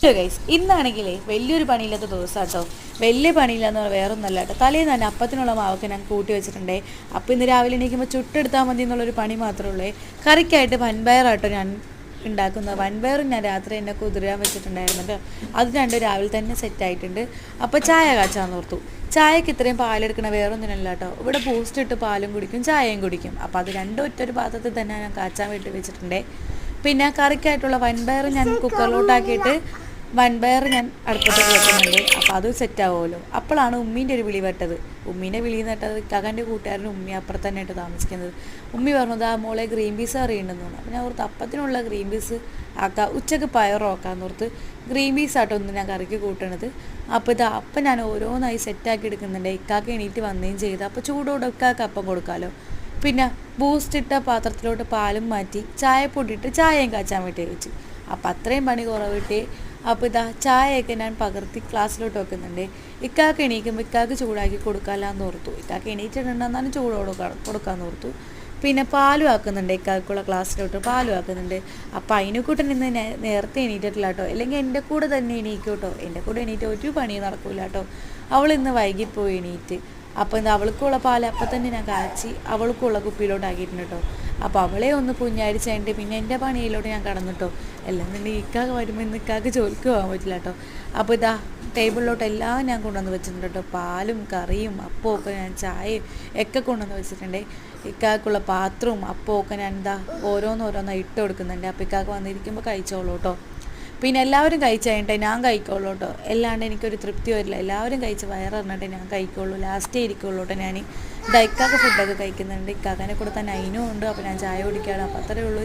Guys ഇന്നാണെങ്കിലേ വലിയൊരു പണിയില്ലാത്ത ദിവസം കേട്ടോ. വലിയ പണിയില്ലാന്ന് പറഞ്ഞാൽ വേറെ ഒന്നല്ല കേട്ടോ. തലേന്ന് തന്നെ അപ്പത്തിനുള്ള മാവൊക്കെ ഞാൻ കൂട്ടി വെച്ചിട്ടുണ്ടേ. അപ്പോൾ ഇന്ന് രാവിലെ എണീക്കുമ്പോൾ ചുട്ടെടുത്താൽ മതി എന്നുള്ളൊരു പണി മാത്രമേ ഉള്ളേ. കറിക്കായിട്ട് വൻപയറാട്ടോ ഞാൻ ഉണ്ടാക്കുന്നത്. വൻപയറും ഞാൻ രാത്രി എന്നെ കുതിരാൻ വെച്ചിട്ടുണ്ടായിരുന്നുണ്ട്. അത് രണ്ടും രാവിലെ തന്നെ സെറ്റായിട്ടുണ്ട്. അപ്പോൾ ചായ കാച്ചാന്ന് ഓർത്തു. ചായക്ക് ഇത്രയും പാലെടുക്കണ വേറൊന്നിനല്ല കേട്ടോ. ഇവിടെ ബൂസ്റ്റ് ഇട്ട് പാലും കുടിക്കും ചായയും കുടിക്കും. അപ്പോൾ അത് രണ്ടും ഒറ്റൊരു പാത്രത്തിൽ തന്നെ ഞാൻ കാച്ചാൻ വേണ്ടി വെച്ചിട്ടുണ്ടേ. പിന്നെ കറിക്കായിട്ടുള്ള വൻപയർ ഞാൻ കുക്കറിലോട്ടാക്കിയിട്ട് വൻപയർ ഞാൻ അടുപ്പത്തേക്ക് വെക്കുന്നുണ്ട്. അപ്പോൾ അത് സെറ്റാവുമല്ലോ. അപ്പോഴാണ് ഉമ്മീൻ്റെ ഒരു വിളി വെട്ടത്. ഉമ്മീൻ്റെ വിളി എന്നിട്ടത് കകൻ്റെ കൂട്ടുകാരനും ഉമ്മി അപ്പുറത്ത് തന്നെയായിട്ട് താമസിക്കുന്നത്. ഉമ്മി പറഞ്ഞത് ആ മോളെ ഗ്രീൻ പീസ് അറിയുണ്ടെന്ന് പറഞ്ഞു. അപ്പോൾ ഞാൻ ഓർത്ത് അപ്പത്തിനുള്ള ഗ്രീൻ പീസ് ആക്കാം, ഉച്ചക്ക് പയറോക്കാന്ന് ഓർത്ത് ഗ്രീൻ പീസ് ആട്ടോ ഒന്ന് ഞാൻ കറിക്ക് കൂട്ടണത്. അപ്പോൾ അപ്പം ഞാൻ ഓരോന്നായി സെറ്റാക്കി എടുക്കുന്നുണ്ട്. ഇക്കാക്ക് എണീറ്റ് വന്നേം ചെയ്ത് അപ്പോൾ ചൂടോടെ ഇക്കാക്ക് അപ്പം കൊടുക്കാമല്ലോ. പിന്നെ ബൂസ്റ്റ് ഇട്ട പാത്രത്തിലോട്ട് പാലും മാറ്റി ചായപ്പൊടി ഇട്ട് ചായയും കാച്ചാൻ വേണ്ടി വെച്ചു. അപ്പം അത്രയും പണി കുറവിട്ട് അപ്പോൾ ചായയൊക്കെ ഞാൻ പകർത്തി ക്ലാസ്സിലോട്ട് വെക്കുന്നുണ്ട്. ഇക്കാക്ക് എണീക്കുമ്പോൾ ഇക്കാക്ക് ചൂടാക്കി കൊടുക്കാമെന്ന് ഓർത്തു. ഇക്കാക്ക് എണീറ്റിട്ടുണ്ടെന്നാലും ചൂടോട് കൊടുക്കാമെന്ന് ഓർത്തു. പിന്നെ പാലും ആക്കുന്നുണ്ട്. ഇക്കാക്കുള്ള ക്ലാസ്സിലോട്ട് പാലും ആക്കുന്നുണ്ട്. അപ്പോൾ അതിനെക്കൂട്ടൻ ഇന്ന് നേരത്തെ എണീറ്റിട്ടില്ല കേട്ടോ. അല്ലെങ്കിൽ എൻ്റെ കൂടെ തന്നെ എണീക്കും കേട്ടോ. എൻ്റെ കൂടെ എണീറ്റ് ഒരു പണി നടക്കില്ല കേട്ടോ. അവൾ ഇന്ന് വൈകിപ്പോയി എണീറ്റ്. അപ്പോൾ എന്താ അവൾക്കുള്ള പാൽ അപ്പം തന്നെ ഞാൻ കാച്ചി അവൾക്കുള്ള കുപ്പിയിലോട്ടാക്കിയിട്ടുണ്ട് കേട്ടോ. അപ്പോൾ അവളെ ഒന്ന് പുഞ്ഞാടിച്ചതിൻ്റെ പിന്നെ എൻ്റെ പണിയിലോട്ട് ഞാൻ കടന്നിട്ടോ. എല്ലാം തന്നെ ഇക്കാക്ക് വരുമ്പോൾ ഇന്ന് ഇക്കാക്ക് ജോലിക്ക് പോകാൻ പറ്റില്ല കേട്ടോ. അപ്പോൾ ടേബിളിലോട്ട് എല്ലാം ഞാൻ കൊണ്ടുവന്ന് വെച്ചിട്ടുണ്ട് കേട്ടോ. പാലും കറിയും അപ്പവും ഒക്കെ ഞാൻ ചായയും ഒക്കെ കൊണ്ടുവന്ന് വെച്ചിട്ടുണ്ട്. ഇക്കാക്കുള്ള പാത്രവും അപ്പവും ഒക്കെ ഞാൻ ഓരോന്നോരോന്നായി ഇട്ട് കൊടുക്കുന്നുണ്ട്. അപ്പോൾ ഇക്കാക്ക് വന്നിരിക്കുമ്പോൾ കഴിച്ചോളൂ കേട്ടോ. പിന്നെ എല്ലാവരും കഴിച്ച് കഴിഞ്ഞിട്ടേ ഞാൻ കഴിക്കുള്ളൂ കേട്ടോ. അല്ലാണ്ട് എനിക്കൊരു തൃപ്തി വരില്ല. എല്ലാവരും കഴിച്ച് വയറിറങ്ങിട്ടേ ഞാൻ കഴിക്കുള്ളൂ. ലാസ്റ്റേ ഇരിക്കുള്ളൂ കേട്ടോ. ഞാൻ ഇക്കാക്ക് ഫുഡൊക്കെ കഴിക്കുന്നുണ്ട്. ഇക്കാക്കനെ കൂടെ തന്നെ അതിനും ഉണ്ട്. അപ്പോൾ ഞാൻ ചായ കുടിക്കുകയാണ്. അപ്പോൾ അത്രയേ ഉള്ളൂ.